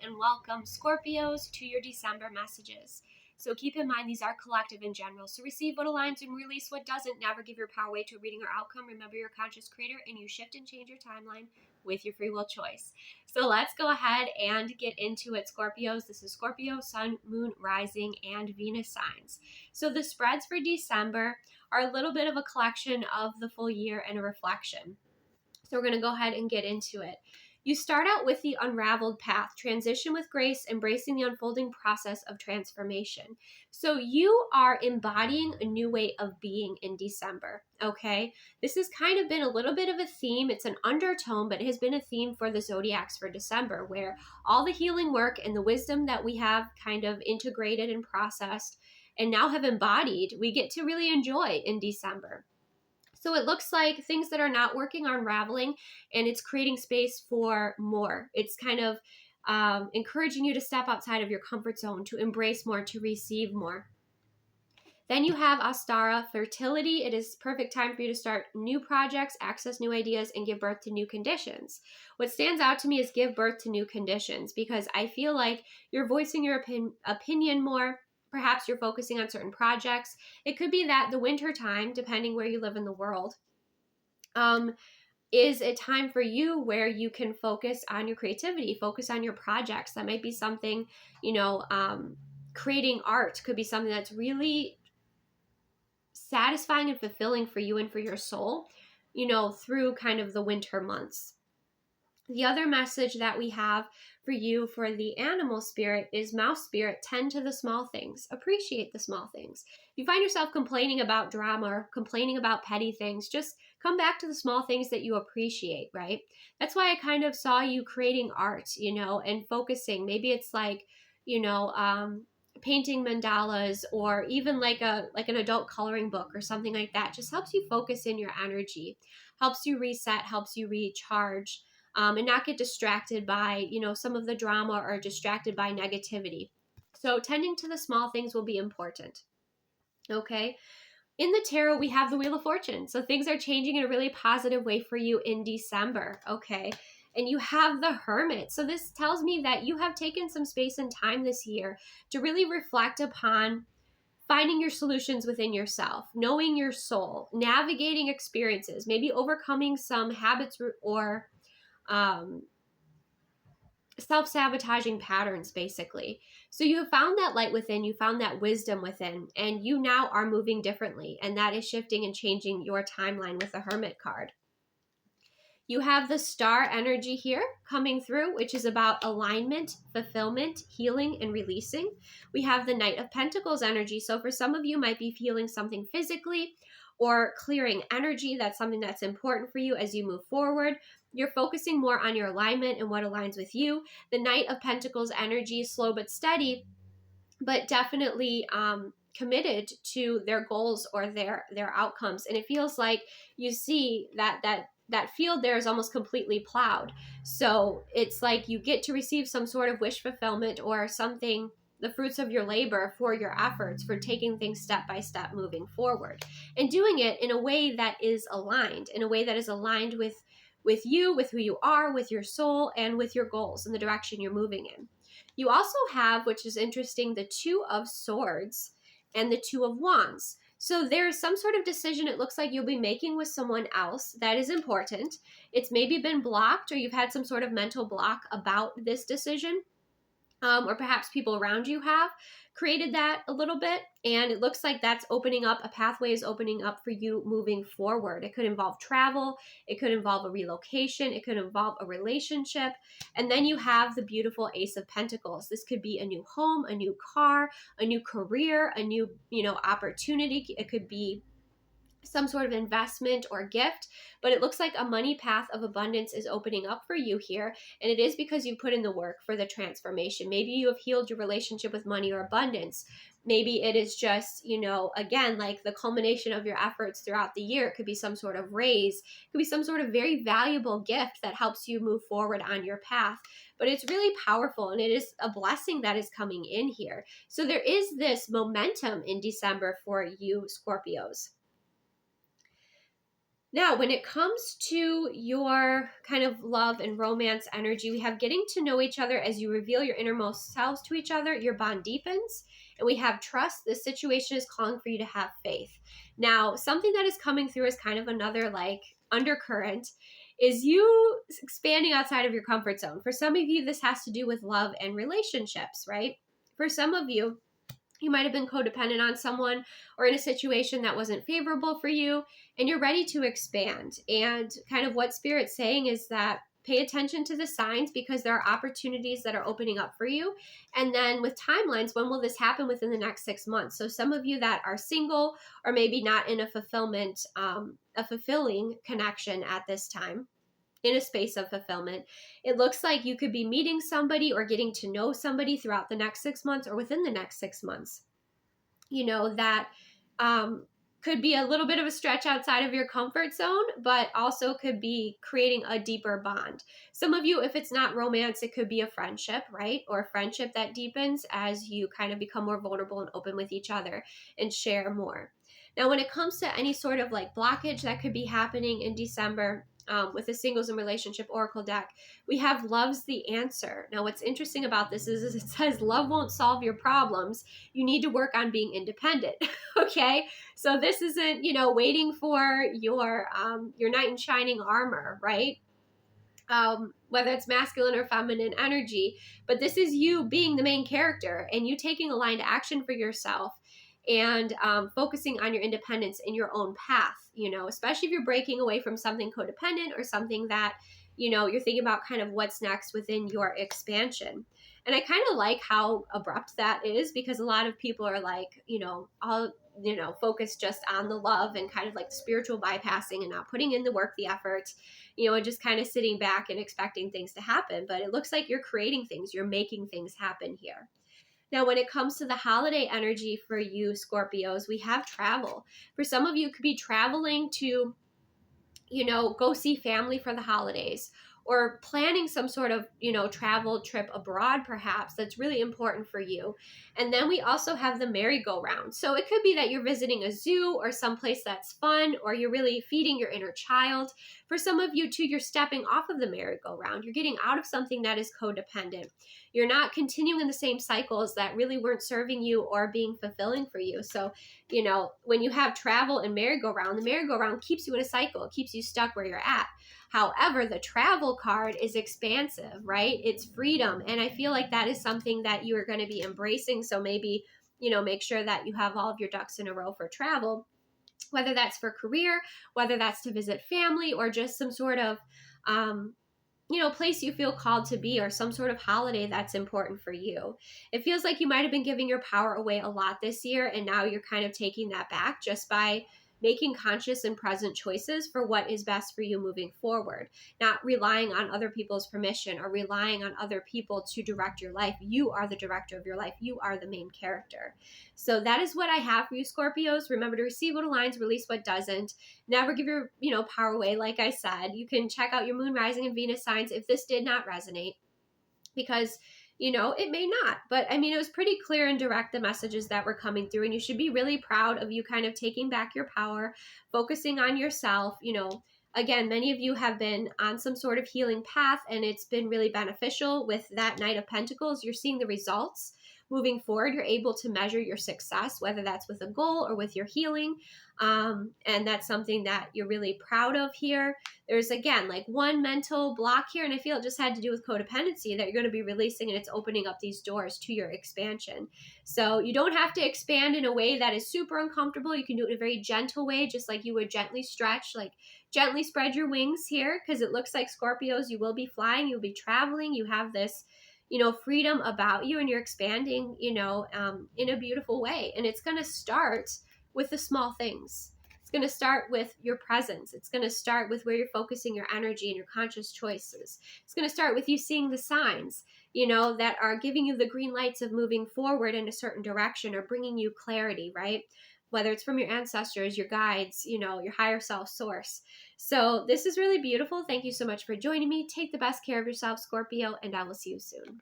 and welcome, Scorpios, to your December messages. So keep in mind these are collective in general, so receive what aligns and release what doesn't. Never give your power away to a reading or outcome. Remember, you're a conscious creator and you shift and change your timeline with your free will choice. So let's go ahead and get into it, Scorpios. This is Scorpio, Sun, Moon, Rising, and Venus signs. So the spreads for December are a little bit of a collection of the full year and a reflection. So we're going to go ahead and get into it. You start out with the unraveled path, transition with grace, embracing the unfolding process of transformation. So you are embodying a new way of being in December, okay? This has kind of been a little bit of a theme. It's an undertone, but it has been a theme for the zodiacs for December, where all the healing work and the wisdom that we have kind of integrated and processed and now have embodied, we get to really enjoy in December. So it looks like things that are not working are unraveling, and it's creating space for more. It's kind of encouraging you to step outside of your comfort zone, to embrace more, to receive more. Then you have Astara, fertility. It is perfect time for you to start new projects, access new ideas, and give birth to new conditions. What stands out to me is give birth to new conditions, because I feel like you're voicing your opinion more. Perhaps you're focusing on certain projects. It could be that the winter time, depending where you live in the world, is a time for you where you can focus on your creativity, focus on your projects. That might be something, creating art could be something that's really satisfying and fulfilling for you and for your soul, through kind of the winter months. The other message that we have for you for the animal spirit is mouse spirit, tend to the small things, appreciate the small things. If you find yourself complaining about drama or complaining about petty things, just come back to the small things that you appreciate, right? That's why I kind of saw you creating art, and focusing. Maybe it's like, painting mandalas, or even like an adult coloring book or something like that. Just helps you focus in your energy, helps you reset, helps you recharge. And not get distracted by, some of the drama or distracted by negativity. So tending to the small things will be important. Okay. In the tarot, we have the Wheel of Fortune. So things are changing in a really positive way for you in December. Okay. And you have the Hermit. So this tells me that you have taken some space and time this year to really reflect upon finding your solutions within yourself, knowing your soul, navigating experiences, maybe overcoming some habits or self-sabotaging patterns, basically. So you have found that light within, you found that wisdom within, and you now are moving differently. And that is shifting and changing your timeline with the Hermit card. You have the Star energy here coming through, which is about alignment, fulfillment, healing, and releasing. We have the Knight of Pentacles energy. So for some of you might be feeling something physically or clearing energy. That's something that's important for you as you move forward. You're focusing more on your alignment and what aligns with you. The Knight of Pentacles energy is slow but steady, but definitely committed to their goals or their outcomes. And it feels like you see that field there is almost completely plowed. So it's like you get to receive some sort of wish fulfillment or something, the fruits of your labor for your efforts, for taking things step by step moving forward and doing it in a way that is aligned, with you, with who you are, with your soul, and with your goals and the direction you're moving in. You also have, which is interesting, the Two of Swords and the Two of Wands. So there's some sort of decision it looks like you'll be making with someone else that is important. It's maybe been blocked, or you've had some sort of mental block about this decision. Or perhaps people around you have created that a little bit. And it looks like that's opening up, a pathway is opening up for you moving forward. It could involve travel. It could involve a relocation. It could involve a relationship. And then you have the beautiful Ace of Pentacles. This could be a new home, a new car, a new career, a new, opportunity. It could be some sort of investment or gift, but it looks like a money path of abundance is opening up for you here. And it is because you've put in the work for the transformation. Maybe you have healed your relationship with money or abundance. Maybe it is just, again, like the culmination of your efforts throughout the year. It could be some sort of raise. It could be some sort of very valuable gift that helps you move forward on your path. But it's really powerful, and it is a blessing that is coming in here. So there is this momentum in December for you, Scorpios. Now, when it comes to your kind of love and romance energy, we have getting to know each other. As you reveal your innermost selves to each other, your bond deepens. And we have trust. This situation is calling for you to have faith. Now, something that is coming through is kind of another like undercurrent is you expanding outside of your comfort zone. For some of you, this has to do with love and relationships, right? For some of you, you might have been codependent on someone or in a situation that wasn't favorable for you, and you're ready to expand. And kind of what Spirit's saying is that pay attention to the signs, because there are opportunities that are opening up for you. And then with timelines, when will this happen? Within the next 6 months. So some of you that are single or maybe not in a fulfilling connection at this time, in a space of fulfillment, it looks like you could be meeting somebody or getting to know somebody throughout the next 6 months or within the next 6 months. You know, that could be a little bit of a stretch outside of your comfort zone, but also could be creating a deeper bond. Some of you, if it's not romance, it could be a friendship, right? Or a friendship that deepens as you kind of become more vulnerable and open with each other and share more. Now, when it comes to any sort of like blockage that could be happening in December, with the singles and relationship oracle deck, we have love's the answer. Now, what's interesting about this is it says love won't solve your problems. You need to work on being independent. Okay. So this isn't, waiting for your knight in shining armor, right? Whether it's masculine or feminine energy, but this is you being the main character and you taking aligned action for yourself and focusing on your independence in your own path, especially if you're breaking away from something codependent or something that, you're thinking about kind of what's next within your expansion. And I kind of like how abrupt that is, because a lot of people are like, all, focused just on the love and kind of like the spiritual bypassing and not putting in the work, the effort, and just kind of sitting back and expecting things to happen. But it looks like you're creating things, you're making things happen here. Now, when it comes to the holiday energy for you, Scorpios, we have travel. For some of you, it could be traveling to, go see family for the holidays, or planning some sort of, travel trip abroad, perhaps, that's really important for you. And then we also have the merry-go-round. So it could be that you're visiting a zoo or someplace that's fun, or you're really feeding your inner child. For some of you too, you're stepping off of the merry-go-round. You're getting out of something that is codependent. You're not continuing in the same cycles that really weren't serving you or being fulfilling for you. So, when you have travel and merry-go-round, the merry-go-round keeps you in a cycle. It keeps you stuck where you're at. However, the travel card is expansive, right? It's freedom. And I feel like that is something that you are going to be embracing. So maybe, make sure that you have all of your ducks in a row for travel, whether that's for career, whether that's to visit family, or just some sort of, place you feel called to be, or some sort of holiday that's important for you. It feels like you might have been giving your power away a lot this year, and now you're kind of taking that back just by making conscious and present choices for what is best for you moving forward, not relying on other people's permission or relying on other people to direct your life. You are the director of your life. You are the main character. So that is what I have for you, Scorpios. Remember to receive what aligns, release what doesn't. Never give your, power away. Like I said, you can check out your moon, rising, and Venus signs if this did not resonate, because it may not, but it was pretty clear and direct, the messages that were coming through, and you should be really proud of you kind of taking back your power, focusing on yourself. Again, many of you have been on some sort of healing path, and it's been really beneficial with that Knight of Pentacles. You're seeing the results moving forward. You're able to measure your success, whether that's with a goal or with your healing. And that's something that you're really proud of here. There's, again, like one mental block here, and I feel it just had to do with codependency that you're going to be releasing, and it's opening up these doors to your expansion. So you don't have to expand in a way that is super uncomfortable. You can do it in a very gentle way, just like you would gently stretch, like gently spread your wings here, because it looks like, Scorpios, you will be flying, you'll be traveling, you have this freedom about you, and you're expanding, in a beautiful way. And it's going to start with the small things. It's going to start with your presence. It's going to start with where you're focusing your energy and your conscious choices. It's going to start with you seeing the signs, that are giving you the green lights of moving forward in a certain direction, or bringing you clarity, right? Whether it's from your ancestors, your guides, your higher self source. So this is really beautiful. Thank you so much for joining me. Take the best care of yourself, Scorpio, and I will see you soon.